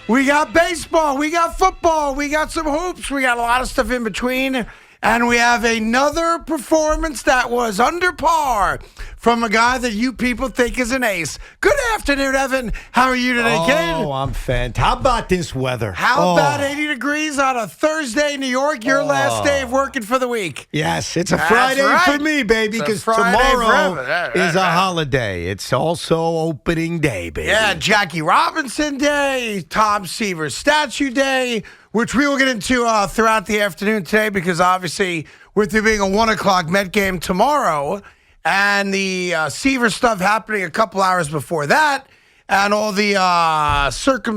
We got baseball, we got football, we got some hoops, we got a lot of stuff in between. And we have another performance that was under par from a guy that you people think is an ace. Good afternoon, Evan. How are you today, kid? Oh, I'm fantastic. How about this weather? How about 80 degrees on a Thursday in New York, your last day of working for the week? Yes, it's a Friday for me, baby, because tomorrow is a holiday. It's also opening day, baby. Yeah, Jackie Robinson Day, Tom Seaver's Statue Day, which we will get into throughout the afternoon today because obviously with there being a 1 o'clock Met game tomorrow and the Seaver stuff happening a couple hours before that and all the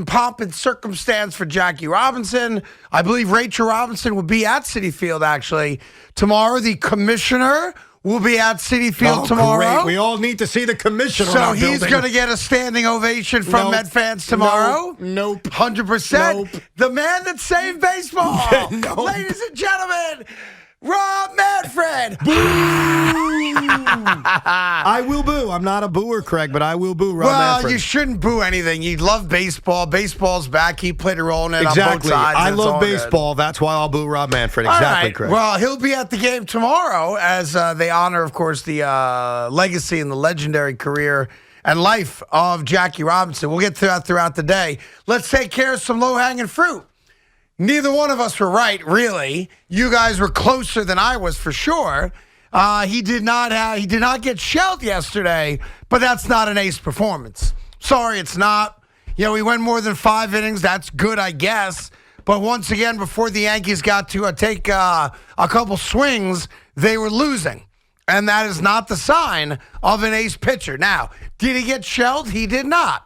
pomp and circumstance for Jackie Robinson. I believe Rachel Robinson will be at Citi Field actually tomorrow. The commissioner will be at Citi Field tomorrow. Great. We all need to see the commissioner. So he's going to get a standing ovation from Met fans tomorrow? Nope. 100%? Nope. The man that saved baseball. Nope. Ladies and gentlemen, Rob Manfred. Boo! I will boo. I'm not a booer, Craig, but I will boo Rob Manfred. You shouldn't boo anything. You love baseball. Baseball's back. He played a role in it on both sides. I love baseball. That's why I'll boo Rob Manfred. Exactly, Craig. Well, he'll be at the game tomorrow as they honor, of course, the legacy and the legendary career and life of Jackie Robinson. We'll get to that throughout the day. Let's take care of some low-hanging fruit. Neither one of us were right, really. You guys were closer than I was for sure. He did not get shelled yesterday, but that's not an ace performance. Sorry, it's not. We went more than 5 innings. That's good, I guess. But once again, before the Yankees got to take a couple swings, they were losing. And that is not the sign of an ace pitcher. Now, did he get shelled? He did not.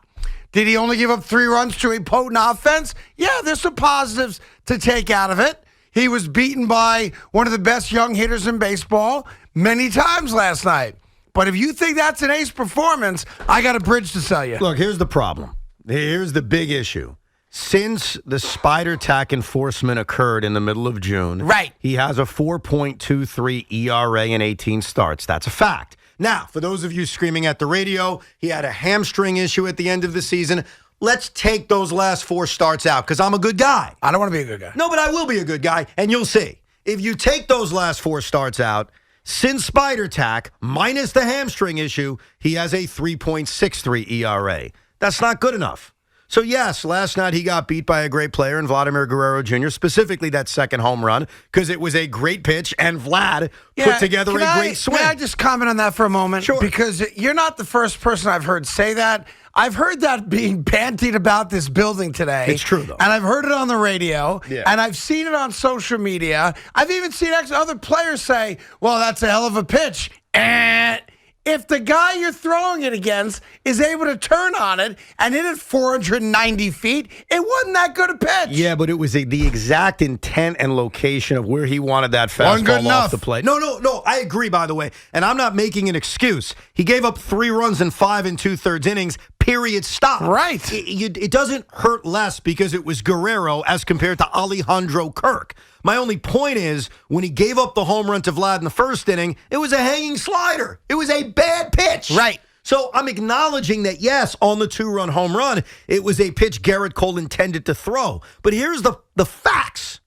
Did he only give up 3 runs to a potent offense? Yeah, there's some positives to take out of it. He was beaten by one of the best young hitters in baseball many times last night. But if you think that's an ace performance, I got a bridge to sell you. Look, here's the problem. Here's the big issue. Since the spider tack enforcement occurred in the middle of June, right, he has a 4.23 ERA in 18 starts. That's a fact. Now, for those of you screaming at the radio, he had a hamstring issue at the end of the season. Let's take those last 4 starts out because I'm a good guy. I don't want to be a good guy. No, but I will be a good guy, and you'll see. If you take those last 4 starts out, since spider tack, minus the hamstring issue, he has a 3.63 ERA. That's not good enough. So, yes, last night he got beat by a great player in Vladimir Guerrero Jr., specifically that second home run, because it was a great pitch, and Vlad put together a great swing. Can I just comment on that for a moment? Sure. Because you're not the first person I've heard say that. I've heard that being bandied about this building today. It's true, though. And I've heard it on the radio, yeah, and I've seen it on social media. I've even seen other players say, well, that's a hell of a pitch. And if the guy you're throwing it against is able to turn on it and hit it 490 feet, it wasn't that good a pitch. Yeah, but it was the exact intent and location of where he wanted that fastball off the plate. No, I agree, by the way. And I'm not making an excuse. He gave up 3 runs in 5 2/3 innings, period, stop. Right. It doesn't hurt less because it was Guerrero as compared to Alejandro Kirk. My only point is, when he gave up the home run to Vlad in the first inning, it was a hanging slider. It was a bad pitch. Right. So I'm acknowledging that, yes, on the 2-run home run, it was a pitch Gerrit Cole intended to throw. But here's the facts.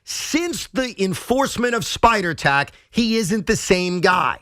Since the enforcement of spider tack, he isn't the same guy.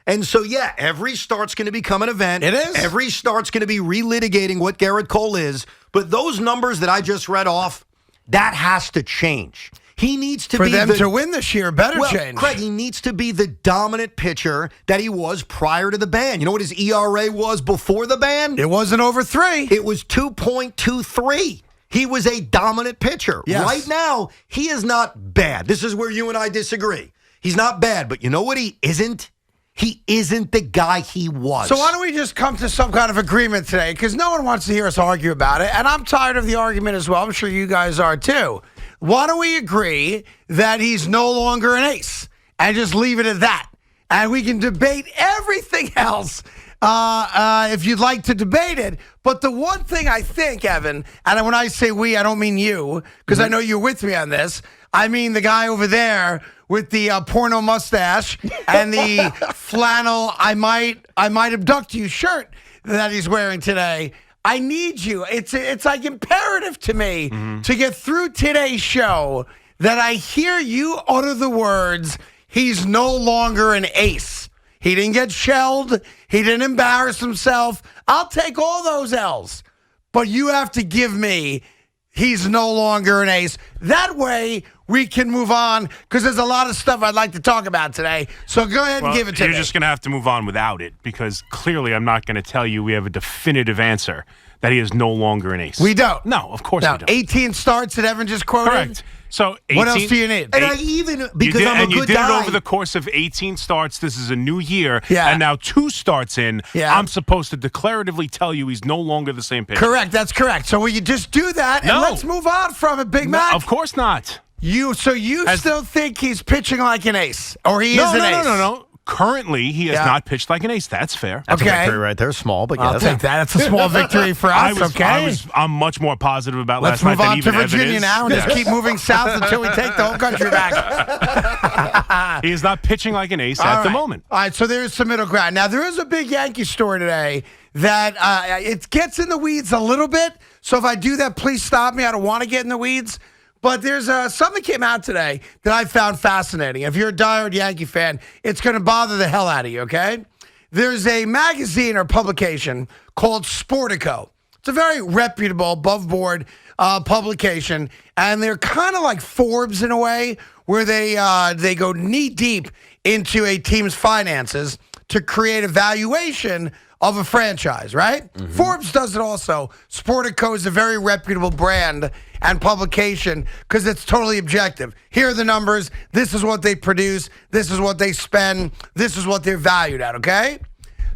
And so, yeah, every start's going to become an event. It is. Every start's going to be relitigating what Gerrit Cole is. But those numbers that I just read off, that has to change. He needs to for be them to win this year. Better change. Craig, he needs to be the dominant pitcher that he was prior to the ban. You know what his ERA was before the ban? It wasn't over 3. It was 2.23. He was a dominant pitcher. Yes. Right now, he is not bad. This is where you and I disagree. He's not bad, but you know what he isn't? He isn't the guy he was. So why don't we just come to some kind of agreement today? Because no one wants to hear us argue about it, and I'm tired of the argument as well. I'm sure you guys are too. Why don't we agree that he's no longer an ace and just leave it at that? And we can debate everything else if you'd like to debate it. But the one thing I think, Evan, and when I say we, I don't mean you, because I know you're with me on this. I mean the guy over there with the porno mustache and the flannel I might abduct you shirt that he's wearing today. I need you. It's like imperative to me to get through today's show that I hear you utter the words, he's no longer an ace. He didn't get shelled. He didn't embarrass himself. I'll take all those L's. But you have to give me, he's no longer an ace. That way we can move on because there's a lot of stuff I'd like to talk about today. So go ahead and give it to me. You're just going to have to move on without it because clearly I'm not going to tell you we have a definitive answer that he is no longer an ace. We don't. No, of course we don't. 18 starts that Evan just quoted. Correct. So 18, what else do you need? And I even, because I'm a good guy. You did it over the course of 18 starts. This is a new year. Yeah. And now 2 starts in, yeah. I'm supposed to declaratively tell you he's no longer the same pitcher. Correct. That's correct. So will you just do that and let's move on from it, Big Mac? Of course not. You still think he's pitching like an ace? Or he is an ace? No. Currently, he has not pitched like an ace. That's fair. That's a victory right there. Small, but I'll take that. It's a small victory for us, I'm much more positive about Let's last night than even Evan is. Let's move on to Virginia now and just keep moving south until we take the whole country back. He is not pitching like an ace at the moment. All right, so there's some middle ground. Now, there is a big Yankee story today that it gets in the weeds a little bit. So if I do that, please stop me. I don't want to get in the weeds. But there's something came out today that I found fascinating. If you're a diehard Yankee fan, it's going to bother the hell out of you, okay? There's a magazine or publication called Sportico. It's a very reputable, above-board publication, and they're kind of like Forbes in a way, where they go knee-deep into a team's finances to create a valuation of a franchise, right? Mm-hmm. Forbes does it also. Sportico is a very reputable brand and publication because it's totally objective. Here are the numbers. This is what they produce. This is what they spend. This is what they're valued at, okay?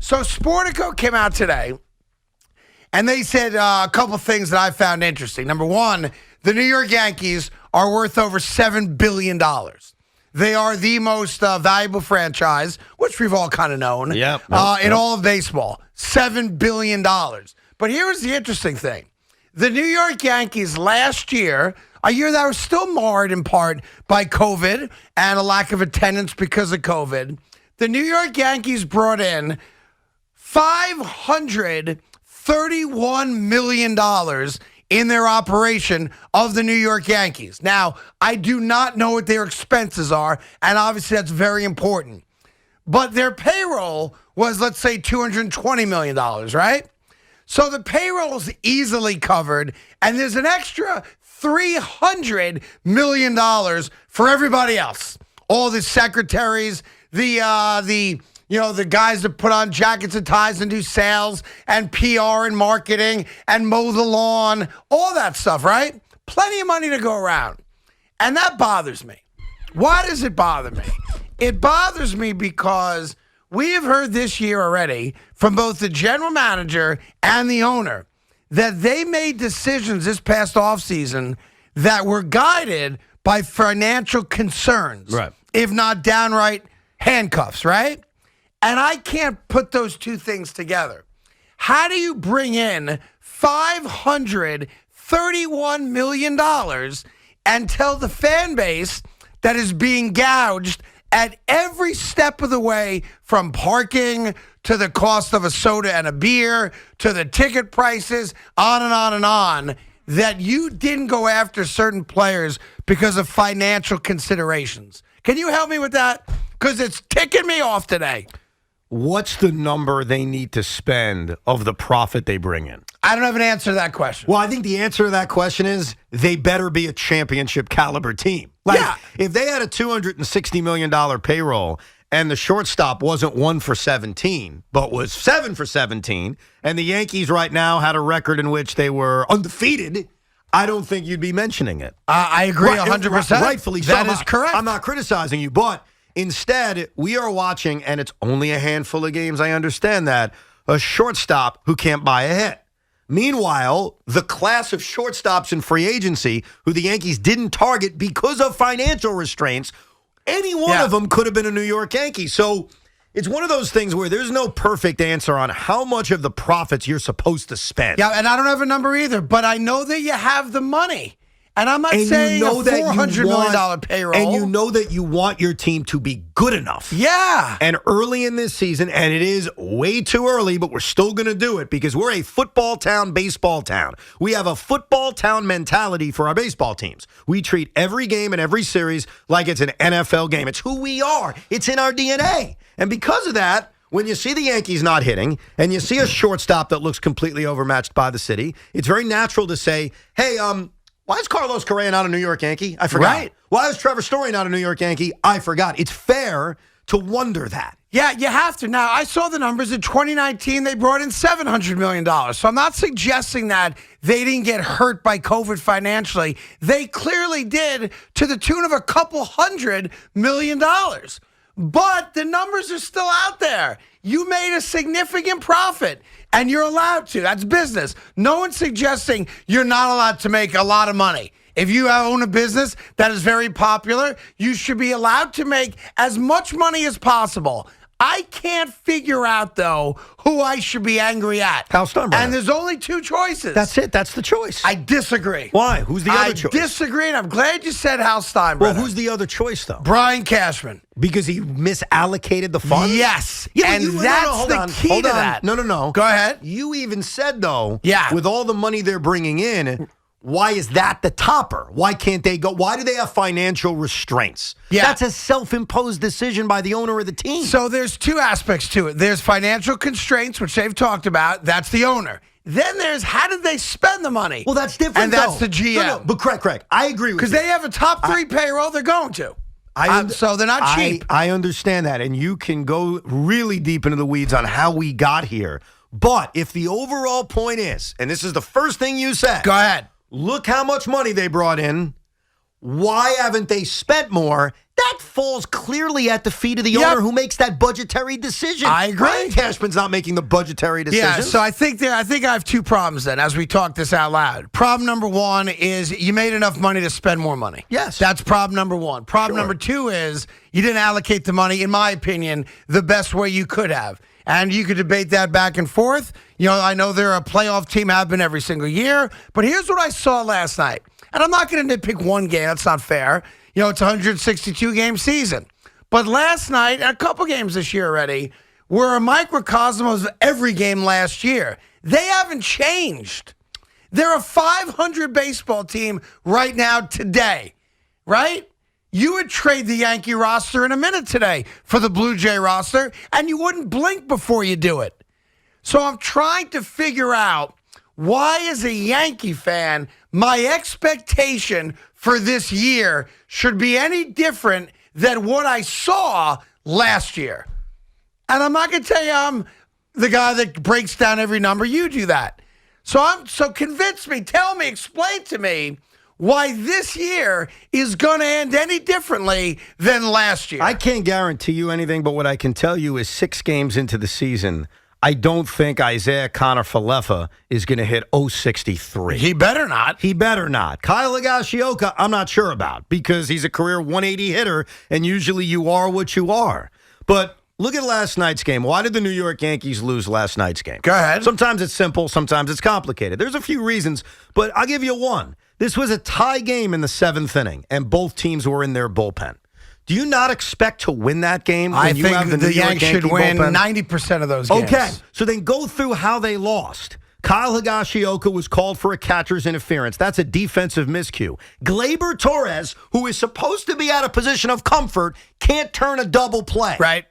So Sportico came out today, and they said a couple things that I found interesting. Number one, the New York Yankees are worth over $7 billion. They are the most valuable franchise, which we've all kind of known, in all of baseball. $7 billion. But here's the interesting thing. The New York Yankees last year, a year that was still marred in part by COVID and a lack of attendance because of COVID, the New York Yankees brought in $531 million in their operation of the New York Yankees. Now, I do not know what their expenses are, and obviously that's very important. But their payroll was, let's say, $220 million, right? So the payroll is easily covered, and there's an extra $300 million for everybody else. All the secretaries, the guys that put on jackets and ties and do sales and PR and marketing and mow the lawn, all that stuff, right? Plenty of money to go around. And that bothers me. Why does it bother me? It bothers me because we have heard this year already from both the general manager and the owner that they made decisions this past offseason that were guided by financial concerns, right? If not downright handcuffs, right? And I can't put those two things together. How do you bring in $531 million and tell the fan base that is being gouged at every step of the way, from parking to the cost of a soda and a beer to the ticket prices, on and on and on, that you didn't go after certain players because of financial considerations? Can you help me with that? Because it's ticking me off today. What's the number they need to spend of the profit they bring in? I don't have an answer to that question. Well, I think the answer to that question is they better be a championship caliber team. If they had a $260 million payroll and the shortstop wasn't 1 for 17, but was 7 for 17, and the Yankees right now had a record in which they were undefeated, I don't think you'd be mentioning it. I agree 100%. Rightfully so. That is correct. I'm not criticizing you, but instead, we are watching, and it's only a handful of games, I understand that, a shortstop who can't buy a hit. Meanwhile, the class of shortstops in free agency who the Yankees didn't target because of financial restraints, any one of them could have been a New York Yankee. So it's one of those things where there's no perfect answer on how much of the profits you're supposed to spend. Yeah, and I don't have a number either, but I know that you have the money. And I'm not saying a $400 million payroll. And you know that you want your team to be good enough. Yeah. And early in this season, and it is way too early, but we're still going to do it because we're a football town, baseball town. We have a football town mentality for our baseball teams. We treat every game and every series like it's an NFL game. It's who we are. It's in our DNA. And because of that, when you see the Yankees not hitting and you see a shortstop that looks completely overmatched by the city, it's very natural to say, hey, why is Carlos Correa not a New York Yankee? I forgot. Right. Why is Trevor Story not a New York Yankee? I forgot. It's fair to wonder that. Yeah, you have to. Now, I saw the numbers. In 2019, they brought in $700 million. So I'm not suggesting that they didn't get hurt by COVID financially. They clearly did, to the tune of a couple $100 million. But the numbers are still out there. You made a significant profit, and you're allowed to. That's business. No one's suggesting you're not allowed to make a lot of money. If you own a business that is very popular, you should be allowed to make as much money as possible. I can't figure out, though, who I should be angry at. Hal Steinbrenner. And there's only two choices. That's it. That's the choice. I disagree. Why? Who's the other choice? I disagree, and I'm glad you said Hal Steinbrenner. Well, who's the other choice, though? Brian Cashman. Because he misallocated the funds? Yes. Yeah, and that's the key to that. No. Go ahead. You even said, though, yeah, with all the money they're bringing in, why is that the topper? Why can't they go? Why do they have financial restraints? Yeah. That's a self-imposed decision by the owner of the team. So there's two aspects to it. There's financial constraints, which they've talked about. That's the owner. Then there's how did they spend the money? Well, that's different, and that's the GM. No, but correct. I agree with you. Because they have a top three payroll they're going to. So they're not cheap. I understand that, and you can go really deep into the weeds on how we got here. But if the overall point is, and this is the first thing you said. Go ahead. Look how much money they brought in. Why haven't they spent more? That falls clearly at the feet of the owner who makes that budgetary decision. I agree. Brian Cashman's not making the budgetary decision. Yeah, so I think I have two problems then as we talk this out loud. Problem number one is you made enough money to spend more money. Yes. That's problem number one. Problem number two is you didn't allocate the money, in my opinion, the best way you could have. And you could debate that back and forth. You know, I know they're a playoff team, have been every single year. But here's what I saw last night. And I'm not going to nitpick one game. That's not fair. You know, it's a 162-game season. But last night, and a couple games this year already, were a microcosm of every game last year. They haven't changed. They're a 500 baseball team right now today, right? You would trade the Yankee roster in a minute today for the Blue Jay roster, and you wouldn't blink before you do it. So I'm trying to figure out why, as a Yankee fan, my expectation for this year should be any different than what I saw last year. And I'm not going to tell you I'm the guy that breaks down every number. You do that. So convince me, tell me, explain to me why this year is going to end any differently than last year. I can't guarantee you anything, but what I can tell you is 6 games into the season, I don't think Isaiah Connor-Falefa is going to hit 063. He better not. He better not. Kyle Higashioka, I'm not sure about because he's a career 180 hitter, and usually you are what you are. But look at last night's game. Why did the New York Yankees lose last night's game? Go ahead. Sometimes it's simple, sometimes it's complicated. There's a few reasons, but I'll give you one. This was a tie game in the 7th inning, and both teams were in their bullpen. Do you not expect to win that game? I think the Yankees should win bullpen? 90% of those games. Okay, so then go through how they lost. Kyle Higashioka was called for a catcher's interference. That's a defensive miscue. Gleyber Torres, who is supposed to be at a position of comfort, can't turn a double play. Right.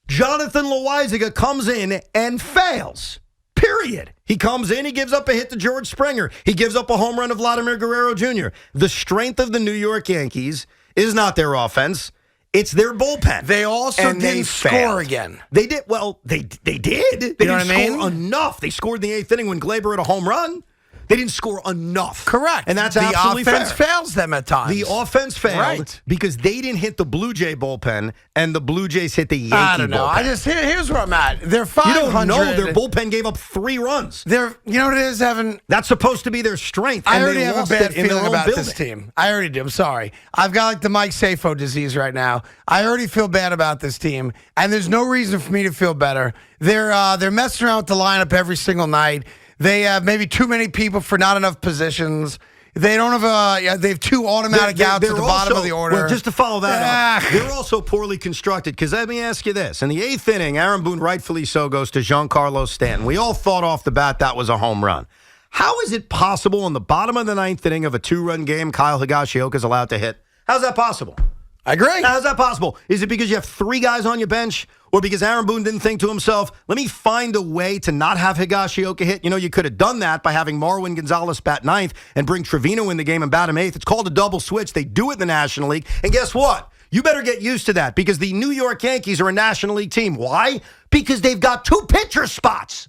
Jonathan Loaizaga comes in and fails. Period. He comes in, he gives up a hit to George Springer. He gives up a home run to Vladimir Guerrero Jr. The strength of the New York Yankees is not their offense. It's their bullpen. They also didn't score again. They did. Well, they did. They didn't score enough. They scored in the 8th inning when Gleyber had a home run. They didn't score enough. Correct. And that's absolutely fair. The offense fair. fails them at times. The offense failed because they didn't hit the Blue Jay bullpen, and the Blue Jays hit the Yankee I don't know. bullpen. Here's where I'm at. They're 500. You don't know their bullpen gave up 3 runs. You know what it is, Evan? That's supposed to be their strength. I and already they have a lost bad it in their feeling own about building. this team. I already do. I'm sorry. I've got like the Mike Safo disease right now. I already feel bad about this team, and there's no reason for me to feel better. They're messing around with the lineup every single night. They have maybe too many people for not enough positions. They don't have they have 2 automatic outs at the bottom of the order. Well, just to follow that up, they're also poorly constructed. Because let me ask you this. In the 8th inning, Aaron Boone, rightfully so, goes to Giancarlo Stanton. We all thought off the bat that was a home run. How is it possible in the bottom of the 9th inning of a 2-run game, Kyle Higashioka is allowed to hit? How's that possible? I agree. How's that possible? Is it because you have 3 guys on your bench? Or because Aaron Boone didn't think to himself, let me find a way to not have Higashioka hit? You know, you could have done that by having Marwin Gonzalez bat 9th and bring Trevino in the game and bat him 8th. It's called a double switch. They do it in the National League. And guess what? You better get used to that because the New York Yankees are a National League team. Why? Because they've got 2 pitcher spots.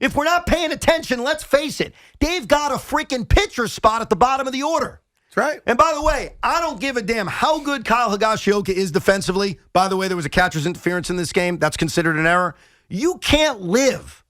If we're not paying attention, let's face it, they've got a freaking pitcher spot at the bottom of the order. Right. And by the way, I don't give a damn how good Kyle Higashioka is defensively. By the way, there was a catcher's interference in this game. That's considered an error. You can't live.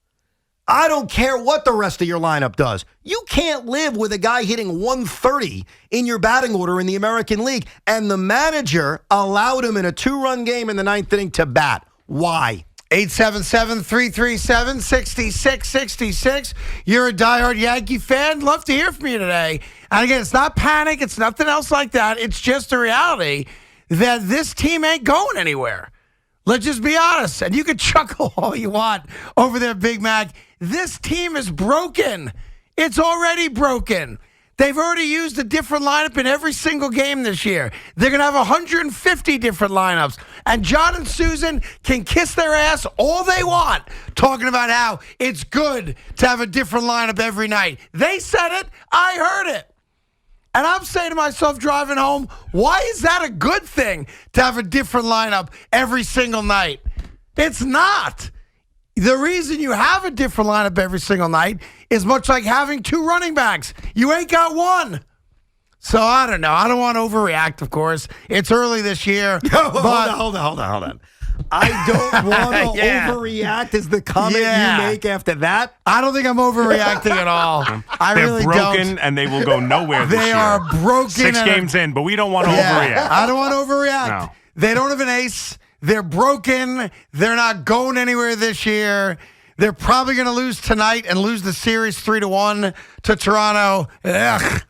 I don't care what the rest of your lineup does. You can't live with a guy hitting 130 in your batting order in the American League. And the manager allowed him in a 2-run game in the 9th inning to bat. Why? 877-337-6666. You're a diehard Yankee fan. Love to hear from you today. And again, it's not panic. It's nothing else like that. It's just a reality that this team ain't going anywhere. Let's just be honest. And you can chuckle all you want over there, Big Mac. This team is broken. It's already broken. They've already used a different lineup in every single game this year. They're going to have 150 different lineups. And John and Susan can kiss their ass all they want, talking about how it's good to have a different lineup every night. They said it. I heard it. And I'm saying to myself driving home, why is that a good thing to have a different lineup every single night? It's not. The reason you have a different lineup every single night is much like having 2 running backs. You ain't got one. So I don't know. I don't want to overreact, of course. It's early this year. Hold on. I don't want to overreact is the comment you make after that. I don't think I'm overreacting at all. They're really broken don't. and they will go nowhere this year. They are broken. 6 games in, but we don't want to overreact. I don't want to overreact. No. They don't have an ace. They're broken. They're not going anywhere this year. They're probably going to lose tonight and lose the series 3-1 to Toronto. Ugh.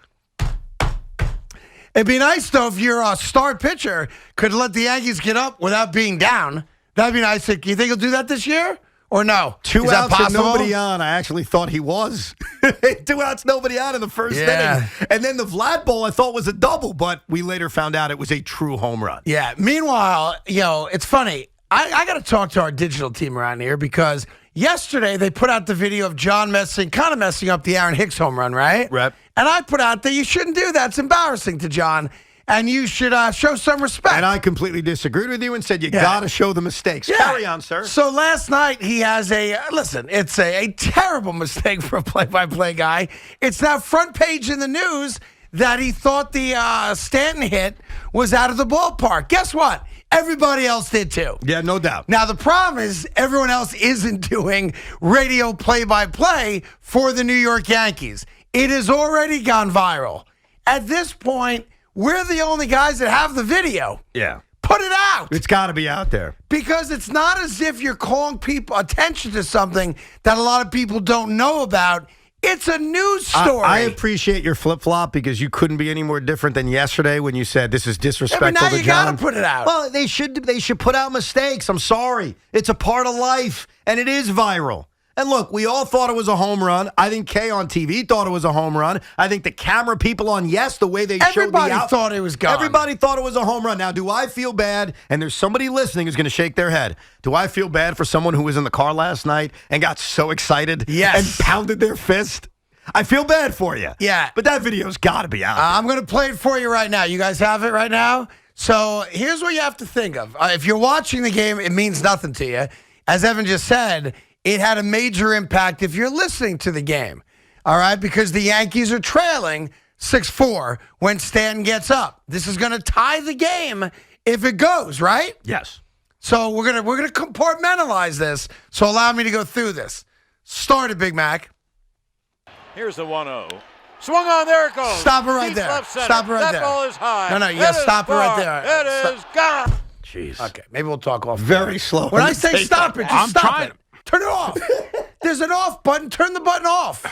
It'd be nice, though, if your star pitcher could let the Yankees get up without being down. That'd be nice. Do you think he'll do that this year or no? 2 outs and nobody on. I actually thought he was. 2 outs, nobody on in the first inning. And then the Vlad ball I thought was a double, but we later found out it was a true home run. Yeah. Meanwhile, it's funny. I got to talk to our digital team around here because yesterday they put out the video of John kind of messing up the Aaron Hicks home run, right? Right. And I put out that you shouldn't do that. It's embarrassing to John. And you should show some respect. And I completely disagreed with you and said you got to show the mistakes. Yeah. Carry on, sir. So last night he has it's a terrible mistake for a play-by-play guy. It's now front page in the news that he thought the Stanton hit was out of the ballpark. Guess what? Everybody else did too. Yeah, no doubt. Now, the problem is everyone else isn't doing radio play-by-play for the New York Yankees. It has already gone viral. At this point, we're the only guys that have the video. Yeah. Put it out. It's got to be out there. Because it's not as if you're calling people attention to something that a lot of people don't know about. It's a news story. I appreciate your flip-flop because you couldn't be any more different than yesterday when you said this is disrespectful but now to you John. got to put it out. Well, they should put out mistakes. I'm sorry. It's a part of life, and it is viral. And look, we all thought it was a home run. I think Kay on TV thought it was a home run. I think the camera people on Yes, the way they showed Everybody thought it was gone. Everybody thought it was a home run. Now, do I feel bad? And there's somebody listening who's going to shake their head. Do I feel bad for someone who was in the car last night and got so excited and pounded their fist? I feel bad for you. Yeah. But that video's got to be out. I'm going to play it for you right now. You guys have it right now? So here's what you have to think of. If you're watching the game, it means nothing to you. As Evan just said, it had a major impact if you're listening to the game. All right? Because the Yankees are trailing 6-4 when Stanton gets up. This is going to tie the game if it goes, right? Yes. So we're gonna compartmentalize this. So allow me to go through this. Start it, Big Mac. Here's the 1-0. Swung on, there it goes. Stop it right Deep there. left center. Stop it right that there. That ball is high. No, you got to stop it right there. It is gone. Jeez. Okay, maybe we'll talk off. Very slow. When I say stop it, just I'm stop trying. it. Turn it off. There's an off button. Turn the button off.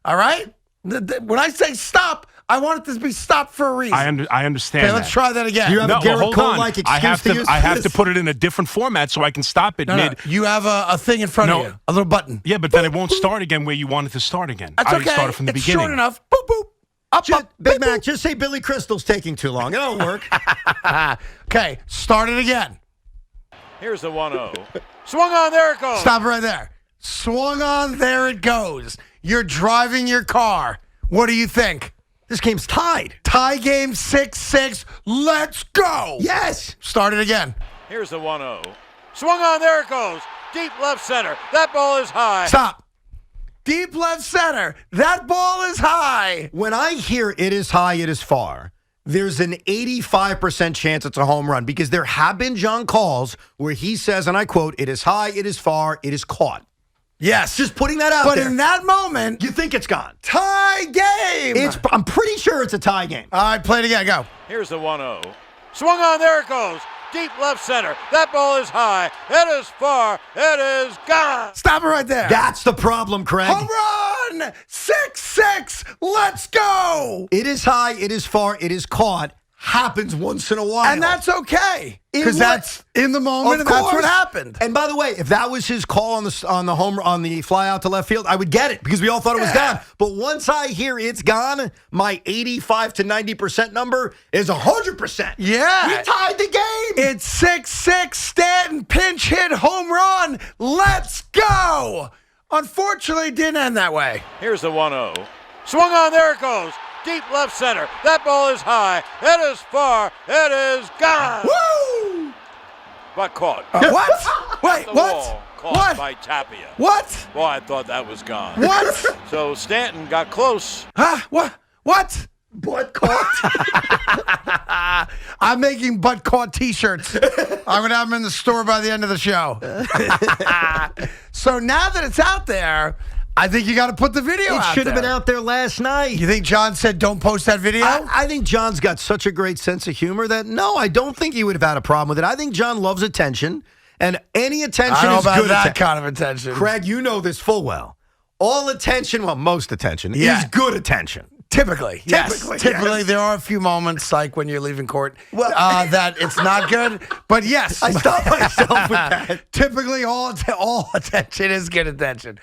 All right? When I say stop, I want it to be stopped for a reason. I understand. Okay, let's try that again. You have No, a Gerrit hold on. Cole-like excuse I have to use I have this? to put it in a different format so I can stop it No, mid. you have a thing in front of you, a little button. Yeah, but then it won't start again where you want it to start again. That's I okay. started from the it's beginning. short enough. Boop, boop. Up, Just, up. Big boop, Mac, just say Billy Crystal's taking too long. It'll work. boop. Okay, start it again. Here's the 1-0. Swung on, there it goes. Stop it right there. Swung on, there it goes. You're driving your car. What do you think? This game's tied. Tie game 6-6. Let's go. Yes. Start it again. Here's the 1-0. Swung on, there it goes. Deep left center. That ball is high. Stop. Deep left center. That ball is high. When I hear it is high, it is far, there's an 85% chance it's a home run because there have been John calls where he says, and I quote, it is high, it is far, it is caught. Yes. Just putting that out but there. in that moment, You think it's gone. tie game. I'm pretty sure it's a tie game. All right, play it again. Go. Here's the 1-0. Swung on, there it goes. Deep left center. That ball is high. It is far. It is gone. Stop it right there. That's the problem, Craig. Home run. 6-6. Let's go. It is high, it is far, it is caught. Happens once in a while. And that's okay. In Because what? that's in the moment, and that's what course. happened. And by the way, if that was his call on the fly out to left field, I would get it because we all thought it was gone. But once I hear it's gone, my 85 to 90% number is 100%. Yeah. We tied the game. It's 6-6. Stanton pinch hit home run. Let's go. Unfortunately, it didn't end that way. Here's the 1-0. Swung on, there it goes. Deep left center. That ball is high. It is far. It is gone. Woo! But caught. What? Wait, The what? wall. Caught What? by Tapia. What? Boy, I thought that was gone. What? So Stanton got close. Huh? What? What? Butt caught. I'm making butt caught t-shirts. I'm going to have them in the store by the end of the show. So now that it's out there, I think you got to put the video It out should have been there. out there last night. You think John said don't post that video? I think John's got such a great sense of humor that, no, I don't think he would have had a problem with it. I think John loves attention, and any attention I don't know is about good that attention. kind of attention. Craig, you know this full well. All attention, well, most attention, Yeah. is good attention. Typically, yes. Typically, Typically, yes. there are a few moments, like when you're leaving court, that it's not good. But yes, I stopped myself with that. Typically, all attention is good attention.